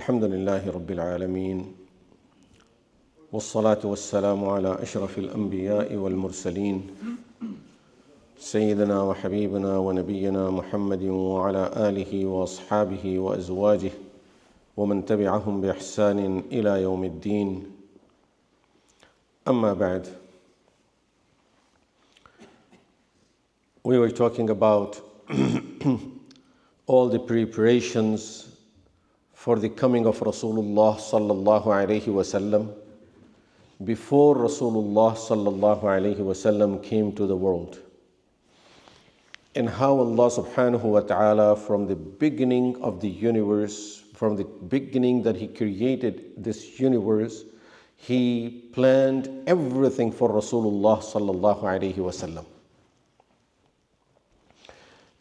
الحمد لله رب العالمين والصلاة والسلام على أشرف الأنبياء والمرسلين سيدنا وحبيبنا ونبينا محمد وعلى آله وأصحابه وأزواجه ومن تبعهم بإحسان إلى يوم الدين. أما بعد, we were talking about all the preparations for the coming of Rasulullah sallallahu alayhi wasallam before Rasulullah sallallahu alayhi wasallam came to the world, and how Allah subhanahu wa ta'ala, from the beginning of the universe, from the beginning that He created this universe, He planned everything for Rasulullah sallallahu alayhi wasallam.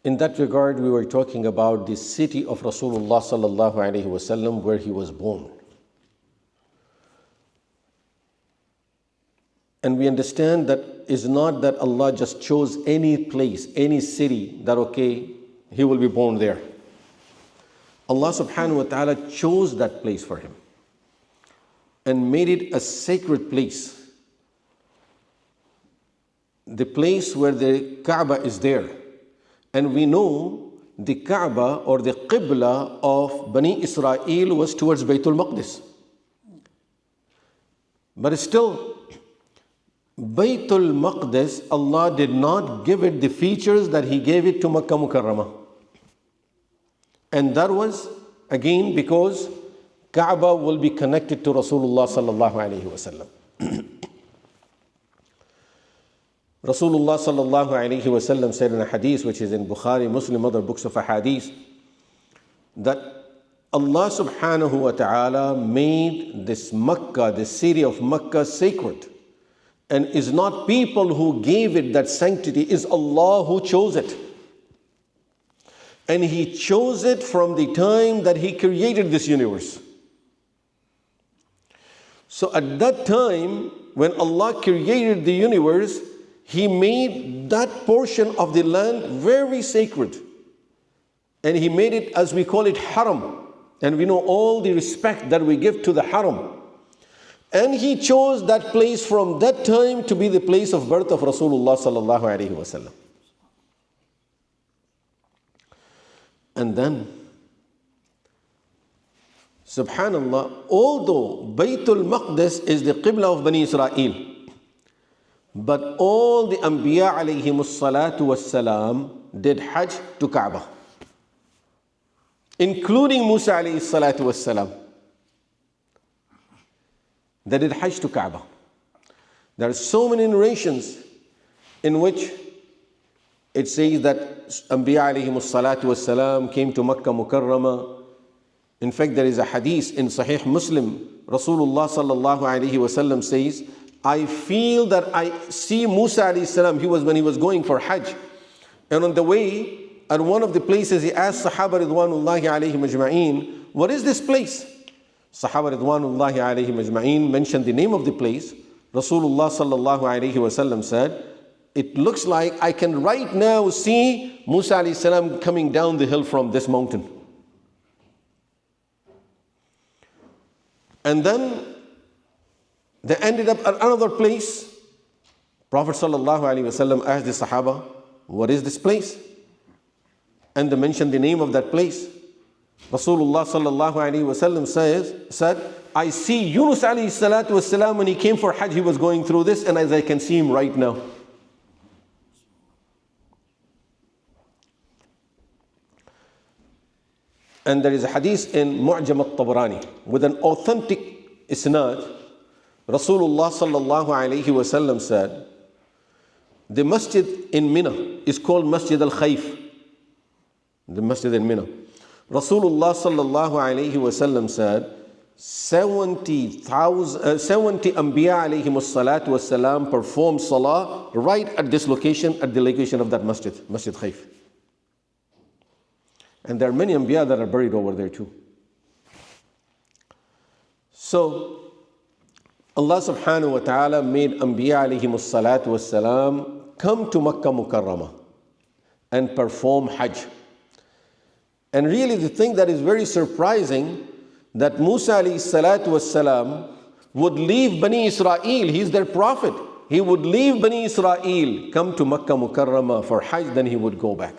In that regard, we were talking about the city of Rasulullah sallallahu alayhi wasallam, where he was born. And we understand that it's not that Allah just chose any place, any city, that okay, he will be born there. Allah subhanahu wa ta'ala chose that place for him and made it a sacred place. The place where the Kaaba is there. And we know the Kaaba or the Qibla of Bani Israel was towards Baytul Maqdis. But still, Baytul Maqdis, Allah did not give it the features that He gave it to Makkah Mukarramah. And that was, again, because Kaaba will be connected to Rasulullah sallallahu alayhi wa sallam. Rasulullah sallallahu alayhi wa sallam said in a hadith, which is in Bukhari, Muslim, other books of hadith, that Allah subhanahu wa ta'ala made this Makkah, the city of Makkah, sacred. And is not people who gave it that sanctity, is Allah who chose it. And He chose it from the time that He created this universe. So at that time, when Allah created the universe, He made that portion of the land very sacred. And He made it, as we call it, haram. And we know all the respect that we give to the haram. And He chose that place from that time to be the place of birth of Rasulullah sallallahu alayhi wa sallam. And then, subhanallah, although Baytul Maqdis is the Qibla of Bani Israel, but all the Anbiya alayhimus salatu wassalam did Hajj to Kaaba, including Musa alayhi salatu wassalam. They did Hajj to Kaaba. There are so many narrations in which it says that Anbiya alayhimus salatu wassalam came to Makkah Mukarramah. In fact, there is a hadith in Sahih Muslim. Rasulullah sallallahu alayhi wasallam says, I feel that I see Musa alayhi salam. When he was going for Hajj. And on the way, at one of the places, he asked Sahaba Ridwanullahi alayhim ajma'een, what is this place? Sahaba Ridwanullahi alayhim ajma'een mentioned the name of the place. Rasulullah sallallahu alayhi wasallam said, it looks like I can right now see Musa alayhi salam coming down the hill from this mountain. And then they ended up at another place. Prophet sallallahu alaihi wasallam asked the Sahaba, what is this place? And they mentioned the name of that place. Rasulullah sallallahu alaihi wasallam said, I see Yunus alayhi salatu wasalam, when he came for Hajj, he was going through this, and as I can see him right now. And there is a hadith in Mu'jam al-Tabarani with an authentic isnad. Rasulullah sallallahu alayhi wasallam said, the masjid in Mina is called Masjid al-Khayf. The masjid in Mina. Rasulullah sallallahu alayhi wasallam said, 70 Anbiya alayhimus salatu wassalam performed salah right at this location, at the location of that masjid, Masjid Khayf. And there are many Anbiya that are buried over there too. So, Allah subhanahu wa ta'ala made Anbiya alayhimus salatu wassalam come to Makkah Mukarramah and perform Hajj. And really the thing that is very surprising, that Musa alayhi salatu wassalam would leave Bani Israel. He's their prophet. He would leave Bani Israel, come to Makkah Mukarramah for Hajj, then he would go back.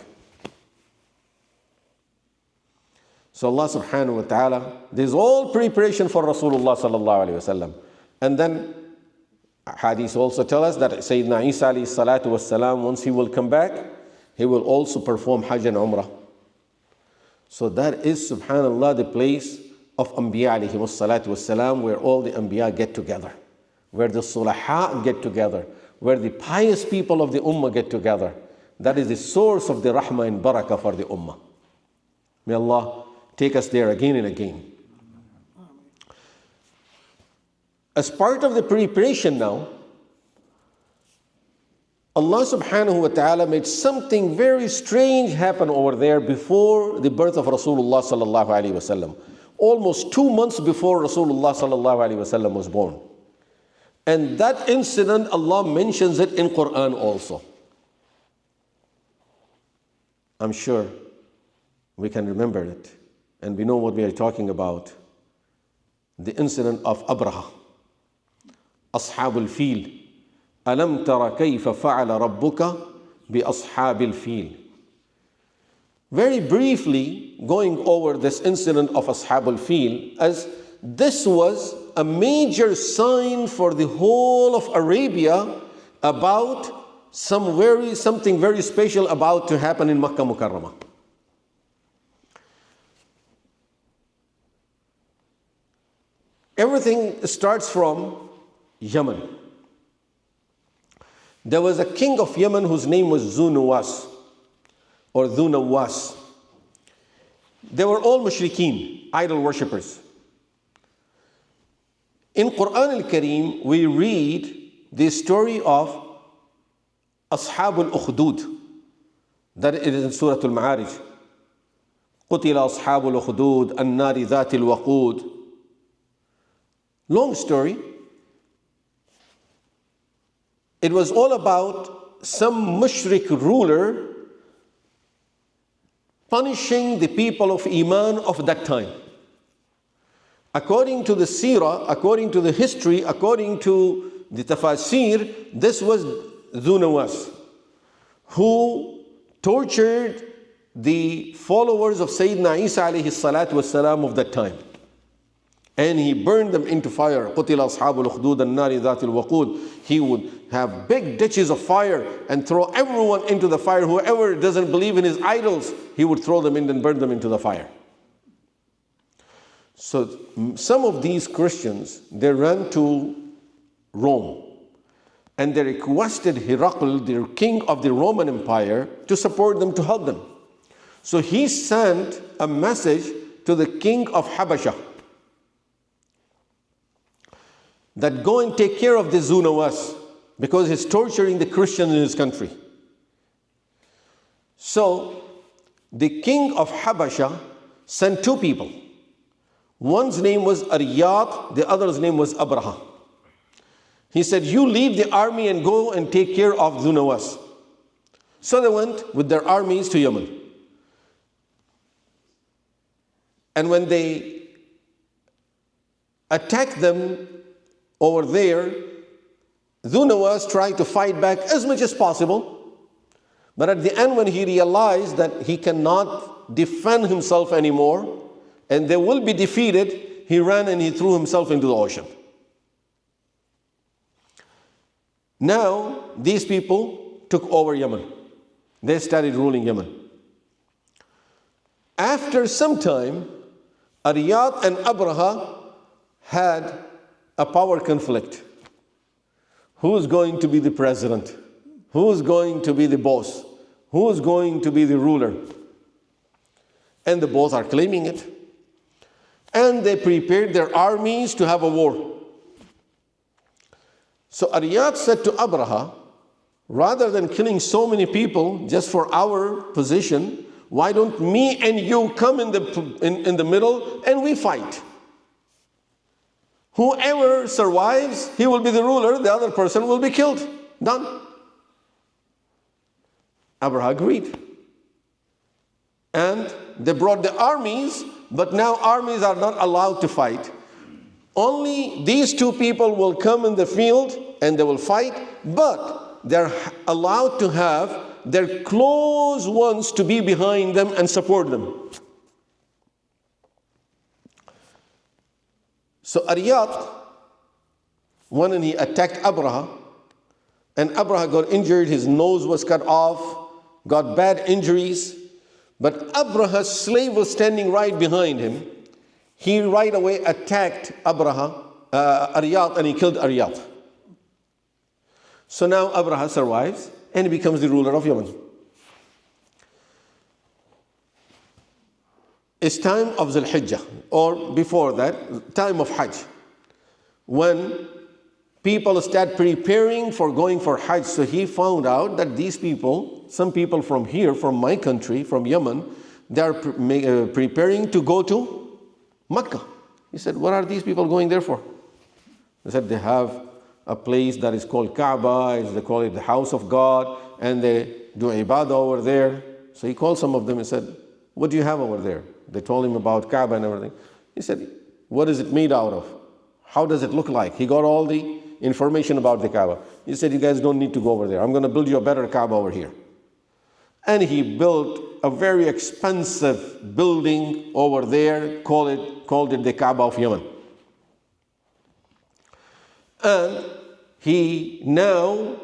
So Allah subhanahu wa ta'ala, there's all preparation for Rasulullah sallallahu alayhi wasallam. And then hadith also tell us that Sayyidina Isa alayhi salatu wassalam, once he will come back, he will also perform Hajj and Umrah. So that is, subhanallah, the place of Anbiya alayhi salatu wassalam, where all the Anbiya get together, where the Sulaha get together, where the pious people of the Ummah get together. That is the source of the Rahmah and Barakah for the Ummah. May Allah take us there again and again. As part of the preparation now, Allah subhanahu wa ta'ala made something very strange happen over there before the birth of Rasulullah sallallahu alayhi wa sallam. Almost 2 months before Rasulullah sallallahu alayhi wa sallam was born. And that incident, Allah mentions it in Quran also. I'm sure we can remember it. And we know what we are talking about. The incident of Abraha. Ashabul Fil. Alam tara kayfa fa'ala rabbuka bi ashabil fil. Very briefly, going over this incident of Ashabul Fil, as this was a major sign for the whole of Arabia about something very special about to happen in Makkah Mukarramah. Everything starts from Yemen. There was a king of Yemen whose name was Zunawas or Dhunawas. They were all mushrikeen, idol worshippers. In Quran al-Kareem, we read the story of Ashab al-Ukhdud. That is in Surah Al-Ma'arij. قُتِلَ أَصْحَابُ الْأُخْدُودِ النَّارِ ذَاتِ الْوَقُودِ. Long story. It was all about some mushrik ruler punishing the people of Iman of that time. According to the Seerah, according to the history, according to the Tafasir, this was Dhunawas, who tortured the followers of Sayyidina Isa alayhi salatu wasalam of that time. And he burned them into fire. قُتِلَ أَصْحَابُ الْأُخْدُودِ النَّارِ ذَاتِ الْوَقُودِ. He would have big ditches of fire and throw everyone into the fire. Whoever doesn't believe in his idols, he would throw them in and burn them into the fire. So some of these Christians, they ran to Rome. And they requested Herakl, the king of the Roman Empire, to support them, to help them. So he sent a message to the king of Habasha, that go and take care of the Zunawas, because he's torturing the Christians in his country. So the king of Habasha sent 2 people. One's name was Ariyat, the other's name was Abraha. He said, you leave the army and go and take care of Zunawas. So they went with their armies to Yemen. And when they attacked them over there, Dhunawas tried to fight back as much as possible. But at the end, when he realized that he cannot defend himself anymore and they will be defeated, he ran and he threw himself into the ocean. Now, these people took over Yemen. They started ruling Yemen. After some time, Ariyat and Abraha had a power conflict. Who's going to be the president? Who's going to be the boss? Who's going to be the ruler? And the both are claiming it. And they prepared their armies to have a war. So Ariyat said to Abraha, rather than killing so many people just for our position, why don't me and you come in the middle and we fight? Whoever survives, he will be the ruler, the other person will be killed. Done. Abraha agreed. And they brought the armies but now armies are not allowed to fight. Only these two people will come in the field and they will fight, but they're allowed to have their close ones to be behind them and support them. So Ariyat, when he attacked Abraha, and Abraha got injured, his nose was cut off, got bad injuries, but Abraha's slave was standing right behind him. He right away attacked Ariyat, and he killed Ariyat. So now Abraha survives and he becomes the ruler of Yemen. It's time of Dhul Hijjah, or before that, time of Hajj, when people start preparing for going for Hajj. So he found out that these people, some people from here, from my country, from Yemen, they are preparing to go to Mecca. He said, what are these people going there for? They said they have a place that is called Kaaba, they call it the house of God, and they do ibadah over there. So he called some of them and said, what do you have over there? They told him about Kaaba and everything. He said, what is it made out of? How does it look like? He got all the information about the Kaaba. He said, you guys don't need to go over there. I'm going to build you a better Kaaba over here. And he built a very expensive building over there, called it the Kaaba of Yemen. And he now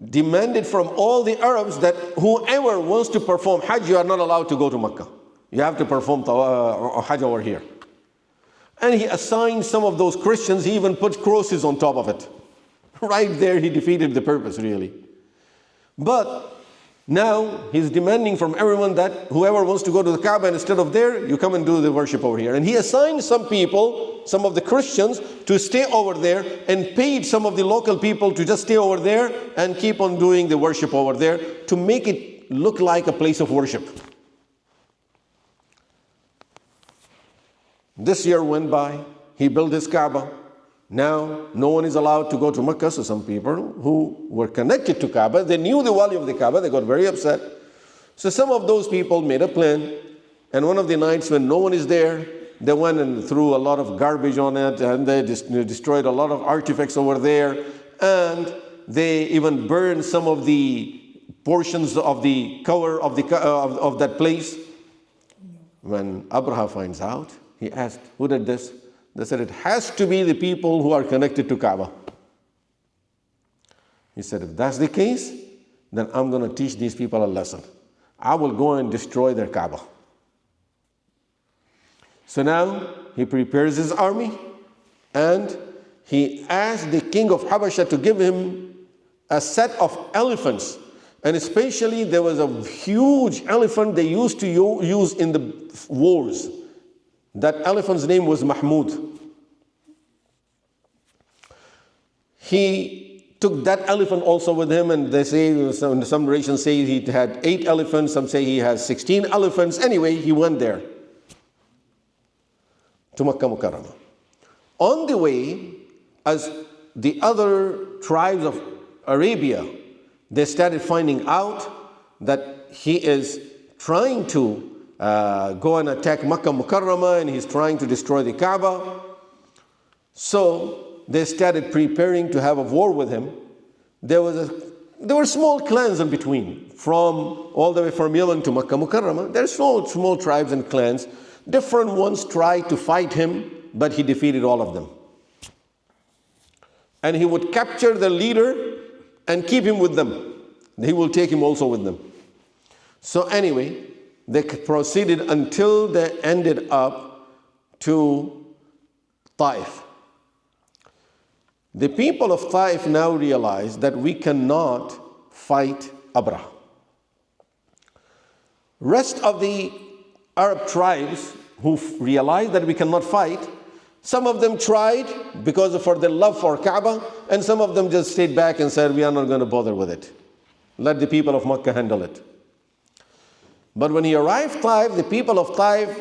demanded from all the Arabs that whoever wants to perform Hajj, you are not allowed to go to Mecca. You have to perform Hajj over here. And he assigned some of those Christians, he even put crosses on top of it. Right there, he defeated the purpose, really. But now he's demanding from everyone that whoever wants to go to the Kaaba instead of there, you come and do the worship over here. And he assigned some people, some of the Christians, to stay over there and paid some of the local people to just stay over there and keep on doing the worship over there to make it look like a place of worship. This year went by, he built his Kaaba. Now, no one is allowed to go to Mecca, so some people who were connected to Kaaba, they knew the value of the Kaaba, they got very upset. So some of those people made a plan, and one of the nights when no one is there, they went and threw a lot of garbage on it, and they destroyed a lot of artifacts over there, and they even burned some of the portions of the cover of that place. When Abraha finds out, he asked, who did this? They said, it has to be the people who are connected to Kaaba. He said, if that's the case, then I'm going to teach these people a lesson. I will go and destroy their Kaaba. So now he prepares his army and he asked the king of Habasha to give him a set of elephants. And especially there was a huge elephant they used to use in the wars. That elephant's name was Mahmud. He took that elephant also with him, and they say, some narrations say he had 8 elephants, some say he has 16 elephants. Anyway, he went there to Makkah Mukarramah. On the way, as the other tribes of Arabia, they started finding out that he is trying to go and attack Makkah Mukarramah, and he's trying to destroy the Kaaba. So they started preparing to have a war with him. There were small clans in between, all the way from Yemen to Makkah Mukarramah. There are small tribes and clans. Different ones tried to fight him, but he defeated all of them. And he would capture the leader and keep him with them. He will take him also with them. So anyway, they proceeded until they ended up to Taif. The people of Taif now realized that we cannot fight Abraha. Rest of the Arab tribes who realized that we cannot fight, some of them tried for their love for Kaaba, and some of them just stayed back and said, we are not going to bother with it. Let the people of Makkah handle it. But when he arrived Taif, the people of Taif,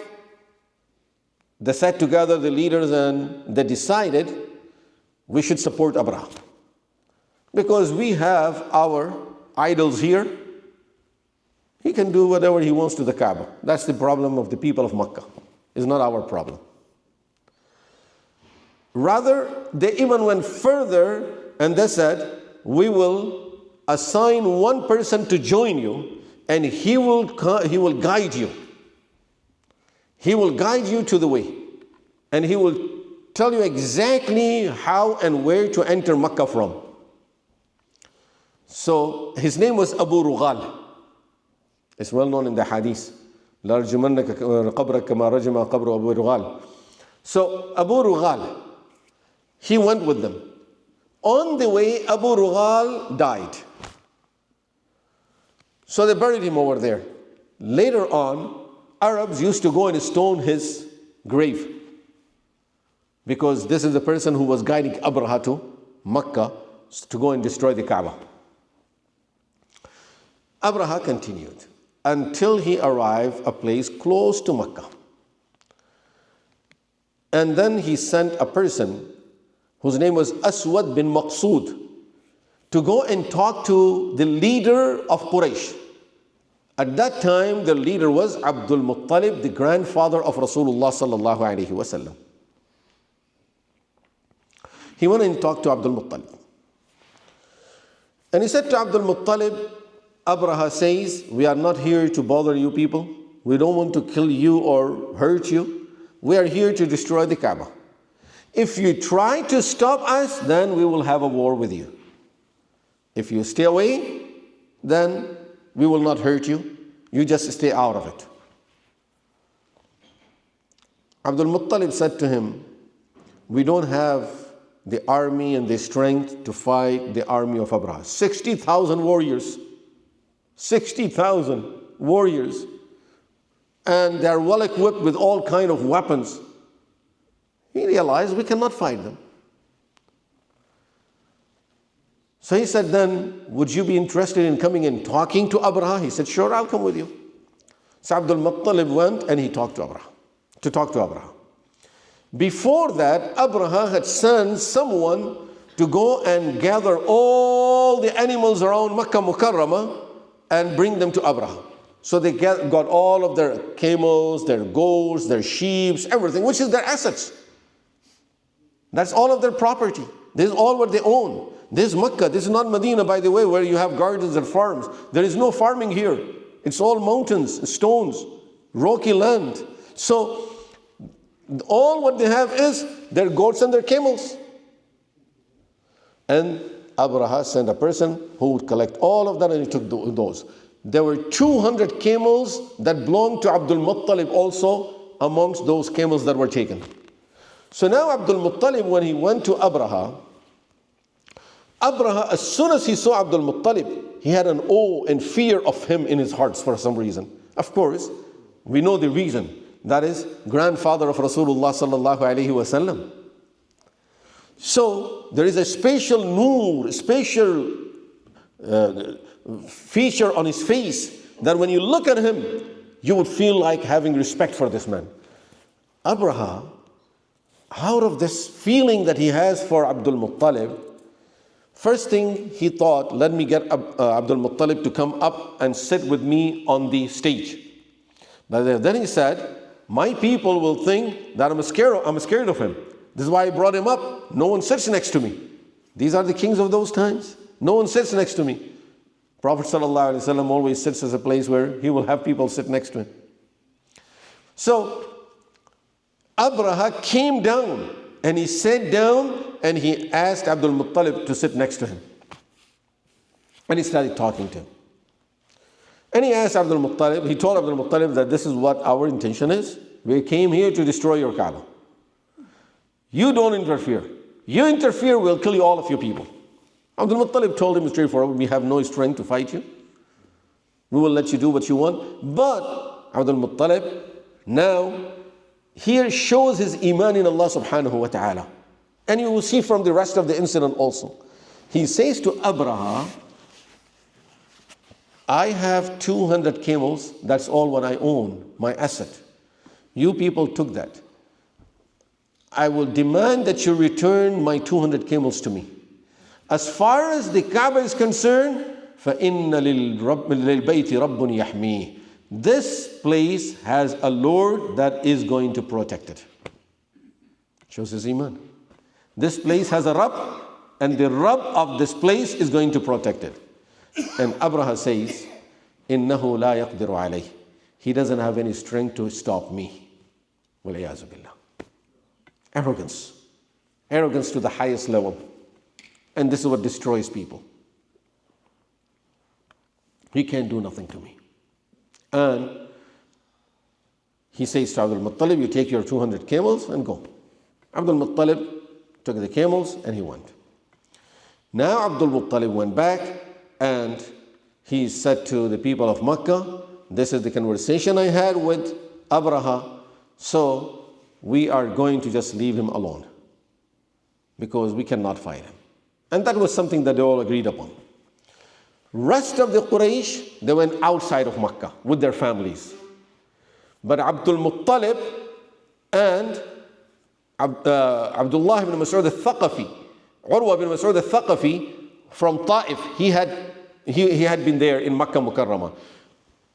they sat together, the leaders, and they decided we should support Abraha. Because we have our idols here. He can do whatever he wants to the Kaaba. That's the problem of the people of Makkah. is not our problem. Rather, they even went further and they said, we will assign one person to join you and he will guide you. He will guide you to the way. And he will tell you exactly how and where to enter Makkah from. So his name was Abu Rughal. It's well known in the hadith. لَأَرْجُمَنَّكَ قَبْرَكَ كَمَا رَجَمَ قَبْرُ أَبُو رُغَالٍ. So Abu Rughal, he went with them. On the way, Abu Rughal died. So they buried him over there. Later on, Arabs used to go and stone his grave, because this is the person who was guiding Abraha to Makkah to go and destroy the Kaaba. Abraha continued until he arrived a place close to Makkah. And then he sent a person whose name was Aswad bin Maqsood to go and talk to the leader of Quraysh. At that time, the leader was Abdul Muttalib, the grandfather of Rasulullah sallallahu alaihi wasallam. He went and talked to Abdul Muttalib. And he said to Abdul Muttalib, Abraha says, we are not here to bother you people. We don't want to kill you or hurt you. We are here to destroy the Kaaba. If you try to stop us, then we will have a war with you. If you stay away, then we will not hurt you. You just stay out of it. Abdul Muttalib said to him, we don't have the army and the strength to fight the army of Abraha. 60,000 warriors. 60,000 warriors. And they are well equipped with all kinds of weapons. He realized we cannot fight them. So he said, then, would you be interested in coming and talking to Abraha? He said, sure, I'll come with you. So Abdul Muttalib went and he talked to Abraha. Before that, Abraha had sent someone to go and gather all the animals around Makkah Mukarramah and bring them to Abraha. So they got all of their camels, their goats, their sheep, everything, which is their assets. That's all of their property. This is all what they own. This is Makkah. This is not Medina, by the way, where you have gardens and farms. There is no farming here. It's all mountains, stones, rocky land. So all what they have is their goats and their camels. And Abraha sent a person who would collect all of that, and he took those. There were 200 camels that belonged to Abdul Muttalib also amongst those camels that were taken. So now Abdul Muttalib, when he went to Abraha, as soon as he saw Abdul Muttalib, he had an awe and fear of him in his heart for some reason. Of course, we know the reason. That is, grandfather of Rasulullah sallallahu alaihi wasallam. So there is a special noor, special feature on his face that when you look at him, you would feel like having respect for this man. Abraha, out of this feeling that he has for Abdul Muttalib, first thing he thought, let me get Abdul Muttalib to come up and sit with me on the stage. But then he said, my people will think that I'm scared of him. This is why I brought him up. No one sits next to me. These are the kings of those times. No one sits next to me. Prophet ﷺ always sits as a place where he will have people sit next to him. So Abraha came down and he sat down and he asked Abdul Muttalib to sit next to him. And he started talking to him. And he asked Abdul Muttalib, he told Abdul Muttalib that this is what our intention is. We came here to destroy your Kaaba. You don't interfere. You interfere, we'll kill you, all of your people. Abdul Muttalib told him straightforward, we have no strength to fight you. We will let you do what you want. But Abdul Muttalib now here shows his iman in Allah subhanahu wa ta'ala. And you will see from the rest of the incident also. He says to Abraha, I have 200 camels, that's all what I own, my asset. You people took that. I will demand that you return my 200 camels to me. As far as the Kaaba is concerned, فَإِنَّ لِلْبَيْتِ رَبٌّ يَحْمِيهِ. This place has a Lord that is going to protect it. Shows his iman. This place has a Rabb, and the Rabb of this place is going to protect it. And Abraha says, إِنَّهُ لَا يَقْدِرُ عَلَيْهِ. He doesn't have any strength to stop me. وَالْعِيَاذُ بِاللَّهِ. Arrogance. Arrogance to the highest level. And this is what destroys people. He can't do nothing to me. And he says to Abdul Muttalib, you take your 200 camels and go. Abdul Muttalib took the camels and he went. Now Abdul Muttalib went back and he said to the people of Makkah, this is the conversation I had with Abraha, so we are going to just leave him alone because we cannot fight him. And that was something that they all agreed upon. Rest of the Quraysh, they went outside of Makkah with their families. But Abdul Muttalib and Abdullah ibn Mas'ud al-Thaqafi, Urwa ibn Mas'ud al-Thaqafi from Ta'if, he had been there in Makkah Mukarramah.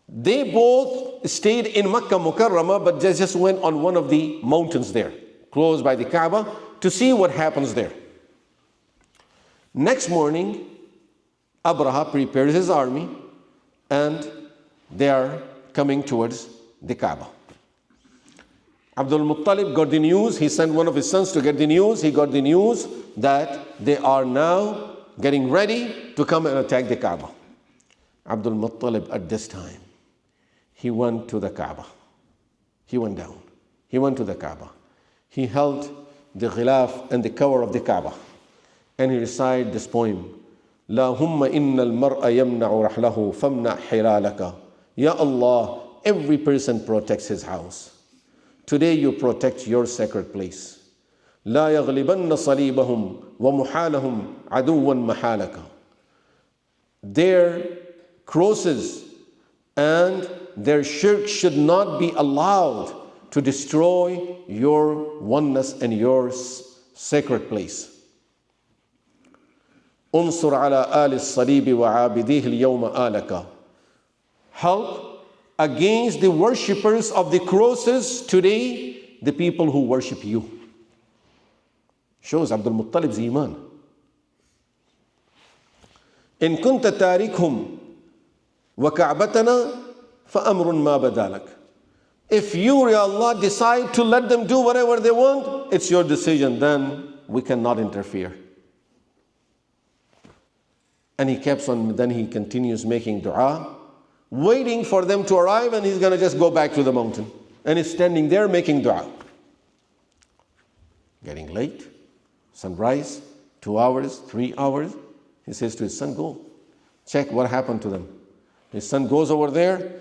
They both stayed in Makkah Mukarramah, but they just went on one of the mountains there, close by the Kaaba, to see what happens there. Next morning, Abraha prepares his army and they are coming towards the Kaaba. Abdul Muttalib got the news. He sent one of his sons to get the news. He got the news that they are now getting ready to come and attack the Kaaba. Abdul Muttalib at this time, he went to the Kaaba. He went down. He went to the Kaaba. He held the ghilaf and the cover of the Kaaba. And he recited this poem. La humma inna al-mar'a yamna'u rahlahu famna' hilalaka. Ya Allah, every person protects his house. Today you protect your sacred place. La yaghlibanna salibahum wa muhalahum aduwan mahalaka. Their crosses and their shirk should not be allowed to destroy your oneness and your sacred place. Unsur ala ali salibi wa abidihi al-yawma alaka. Help against the worshippers of the crosses today, the people who worship you. Shows Abdul Muttalib's iman. In kunta tarikhum wa ka'batana fa amrun ma badalak. If you, Ya Allah, decide to let them do whatever they want, it's your decision, then we cannot interfere. And he keeps on, then he continues making dua, waiting for them to arrive, and he's going to just go back to the mountain. And he's standing there making dua. Getting late, sunrise, 2 hours, 3 hours. He says to his son, go, check what happened to them. His son goes over there,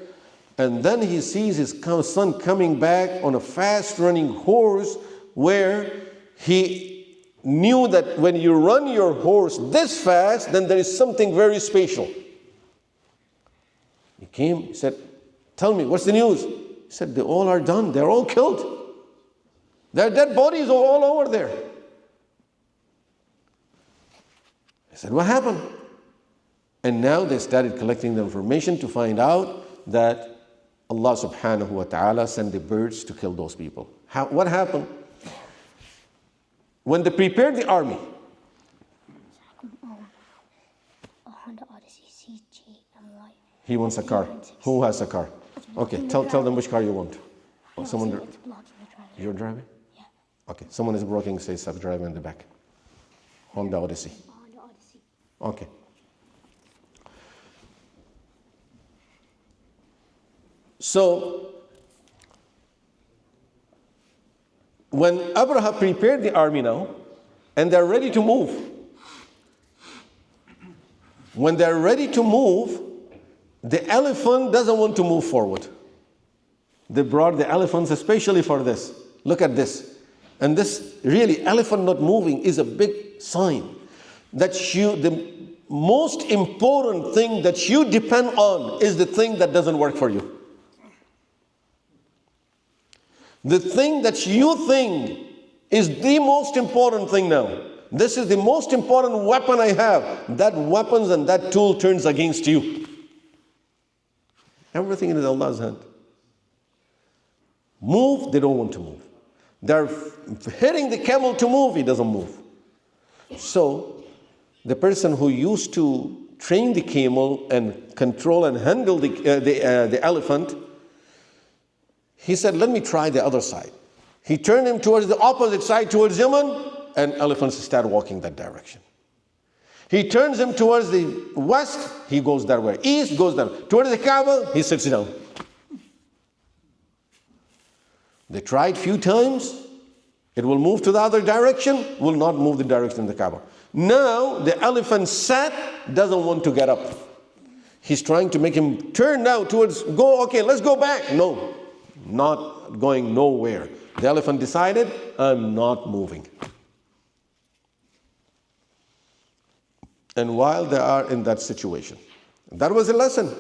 and then he sees his son coming back on a fast-running horse, where he knew that when you run your horse this fast, then there is something very special. He came, he said, tell me, what's the news? He said, they all are done, they're all killed. Their dead bodies are all over there. He said, what happened? And now they started collecting the information to find out that Allah subhanahu wa ta'ala sent the birds to kill those people. What happened? When they prepared the army, he wants a car. Who has a car? Okay, tell them which car you want. Oh, someone. You're driving? Yeah. Okay, someone is working, says self-driving in the back. Honda Odyssey. Okay. So, when Abraha prepared the army now, and they're ready to move, when they're ready to move, the elephant doesn't want to move forward. They brought the elephants especially for this. Look at this. And this really, elephant not moving is a big sign that the most important thing that you depend on is the thing that doesn't work for you. The thing that you think is the most important thing now. This is the most important weapon I have. That weapon and that tool turns against you. Everything is in Allah's hand. move, they don't want to move. They're hitting the camel to move, he doesn't move. So the person who used to train the camel and control and handle the elephant, he said, let me try the other side. He turned him towards the opposite side, towards Yemen, and elephants start walking that direction. He turns him towards the west, he goes that way. East goes that way. Towards the Kaaba, he sits down. They tried few times. It will move to the other direction, will not move the direction of the Kaaba. Now the elephant sat, doesn't want to get up. He's trying to make him turn now towards, go, okay, let's go back. No, not going nowhere. The elephant decided, I'm not moving. And while they are in that situation, that was a lesson.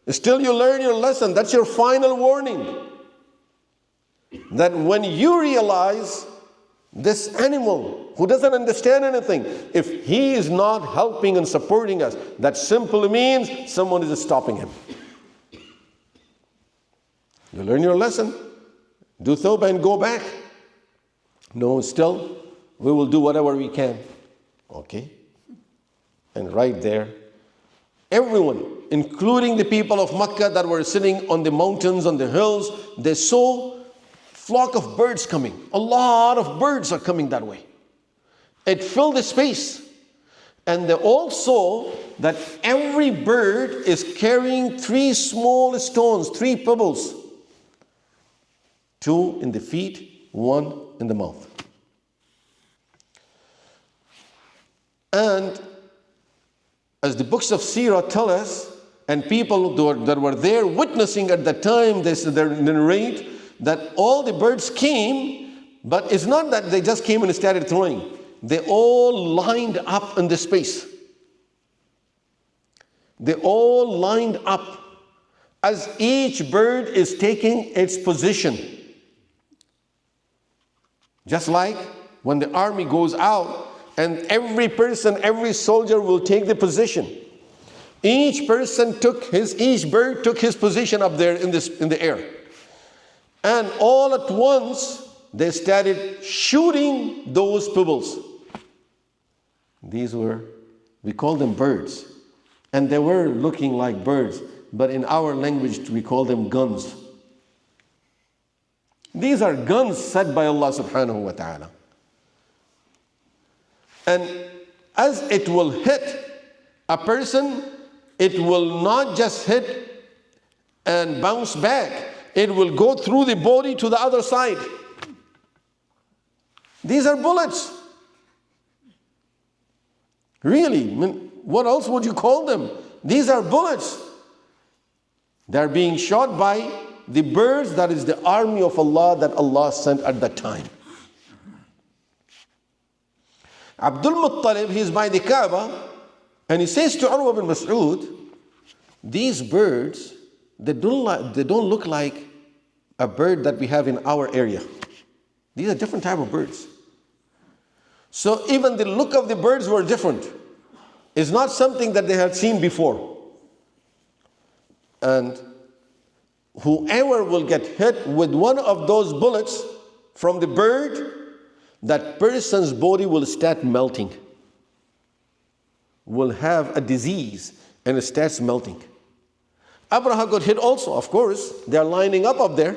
Still you learn your lesson. That's your final warning. That when you realize this animal who doesn't understand anything, if he is not helping and supporting us, that simply means someone is stopping him. You learn your lesson. Do tawbah and go back. No, still, we will do whatever we can. Okay? And right there, everyone, including the people of Mecca that were sitting on the mountains, on the hills, they saw flock of birds coming. A lot of birds are coming that way. It filled the space. And they all saw that every bird is carrying 3 small stones, 3 pebbles. 2 in the feet, 1 in the mouth. And as the books of Seerah tell us, and people that were there witnessing at that time, they narrate that all the birds came, but it's not that they just came and started throwing. They all lined up in the space. They all lined up as each bird is taking its position. Just like when the army goes out and every person, every soldier will take the position. Each bird took his position up there in the air. And all at once, they started shooting those pebbles. We call them birds. And they were looking like birds, but in our language, we call them guns. These are guns set by Allah subhanahu wa ta'ala. And as it will hit a person, it will not just hit and bounce back. It will go through the body to the other side. These are bullets. Really, what else would you call them? These are bullets. They're being shot by the birds, that is the army of Allah that Allah sent at that time. Abdul Muttalib, he's by the Kaaba, and he says to Urwa bin Mas'ud, these birds, they don't look like a bird that we have in our area. These are different type of birds. So even the look of the birds were different. It's not something that they had seen before. And whoever will get hit with one of those bullets from the bird, that person's body will start melting. Will have a disease and it starts melting. Abraha got hit also, of course. They are lining up there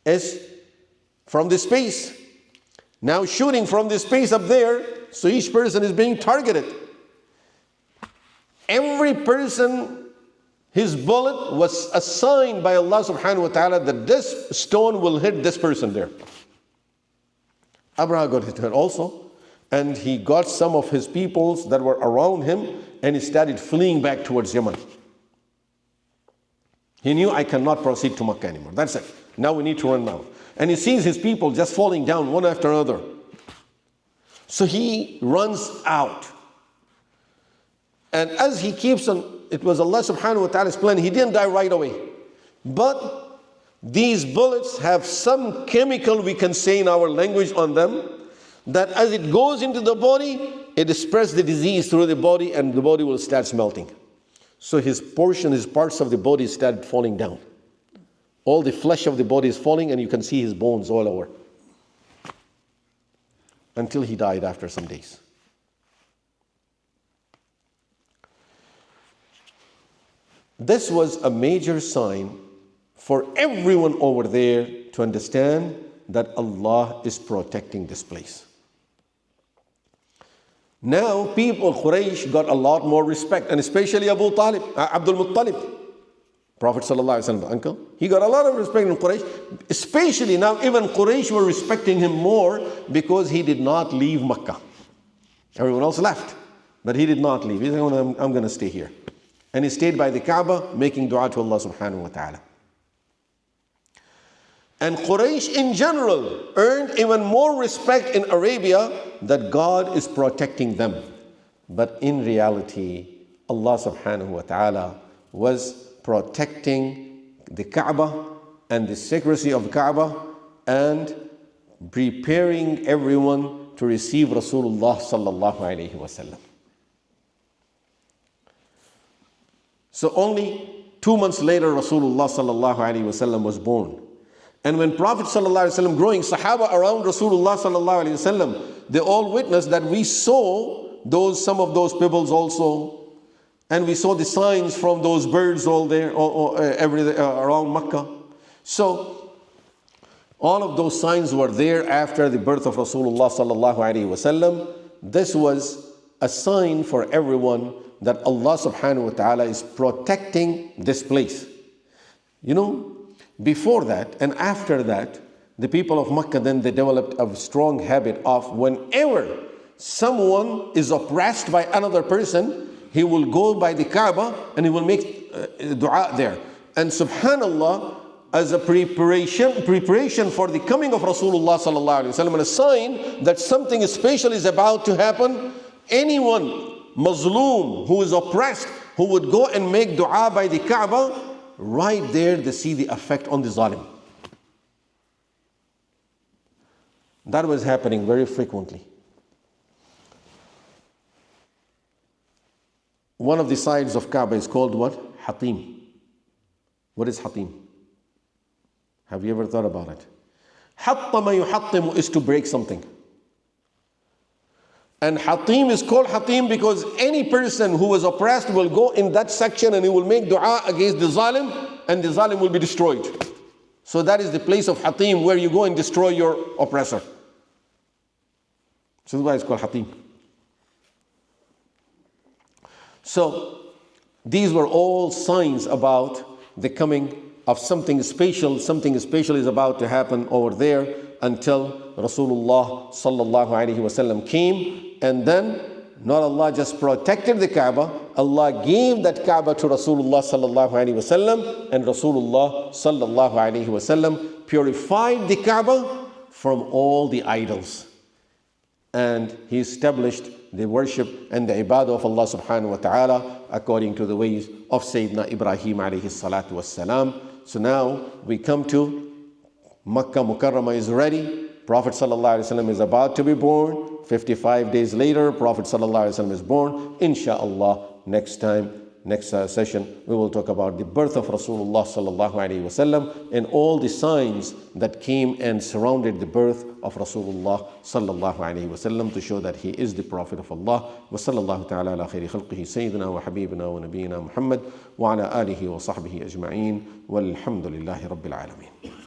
as from the space. Now shooting from the space up there, so each person is being targeted. Every person, his bullet was assigned by Allah subhanahu wa ta'ala that this stone will hit this person there. Abraha got hit also, and he got some of his peoples that were around him, and he started fleeing back towards Yemen. He knew, I cannot proceed to Makkah anymore. That's it. Now we need to run now. And he sees his people just falling down one after another. So he runs out. And as he keeps on, it was Allah subhanahu wa ta'ala's plan, he didn't die right away. But these bullets have some chemical, we can say in our language, on them, that as it goes into the body, it spreads the disease through the body and the body will start melting. So his parts of the body started falling down. All the flesh of the body is falling and you can see his bones all over. Until he died after some days. This was a major sign for everyone over there to understand that Allah is protecting this place. Now people, Quraysh, got a lot more respect, and especially Abdul Muttalib, Prophet ﷺ, uncle. He got a lot of respect in Quraysh. Especially now, even Quraysh were respecting him more because he did not leave Makkah. Everyone else left, but he did not leave. He said, I'm going to stay here. And he stayed by the Kaaba, making dua to Allah subhanahu wa ta'ala. And Quraysh in general earned even more respect in Arabia that God is protecting them. But in reality, Allah subhanahu wa ta'ala was protecting the Kaaba and the secrecy of Kaaba and preparing everyone to receive Rasulullah sallallahu alayhi wa sallam. So only 2 months later, Rasulullah sallallahu alayhi wa sallam was born. And when Prophet sallallahu alayhi wa sallam growing, Sahaba around Rasulullah sallallahu alayhi wa sallam, they all witnessed that we saw some of those pebbles also. And we saw the signs from those birds all there, around Makkah. So all of those signs were there after the birth of Rasulullah sallallahu alaihi wasallam. This was a sign for everyone that Allah subhanahu wa ta'ala is protecting this place. You know, before that and after that, the people of Makkah then they developed a strong habit of whenever someone is oppressed by another person, he will go by the Kaaba and he will make dua there. And subhanallah, as a preparation for the coming of Rasulullah sallallahu alaihi wasallam, and a sign that something special is about to happen, anyone mazloom who is oppressed, who would go and make dua by the Kaaba, right there they see the effect on the zalim. That was happening very frequently. One of the sides of Kaaba is called what? Hatim. What is Hatim? Have you ever thought about it? Hattama yuhattimu is to break something. And Hatim is called Hatim because any person who was oppressed will go in that section and he will make dua against the zalim, and the zalim will be destroyed. So that is the place of Hatim, where you go and destroy your oppressor. So that's why it's called Hatim. So these were all signs about the coming of something special. Something special is about to happen over there until Rasulullah sallallahu alaihi wasallam came, and then not Allah just protected the Kaaba, Allah gave that Kaaba to Rasulullah sallallahu alaihi wasallam, and Rasulullah sallallahu alaihi wasallam purified the Kaaba from all the idols, and he established the worship and the ibadah of Allah subhanahu wa ta'ala according to the ways of Sayyidina Ibrahim alayhi salatu wassalam. So now we come to Makkah Mukarramah is ready. Prophet sallallahu alaihi wasallam is about to be born. 55 days later, Prophet sallallahu alaihi wasallam is born. Insha'Allah, next session, we will talk about the birth of Rasulullah sallallahu alaihi wasallam and all the signs that came and surrounded the birth of Rasulullah sallallahu alaihi wasallam to show that he is the Prophet of Allah. Wa sallallahu ta'ala ala khairi khalqihi sayyidina wa habibina wa nabiyyina Muhammad wa ala alihi wa sahbihi ajma'in walhamdulillahi rabbil alameen.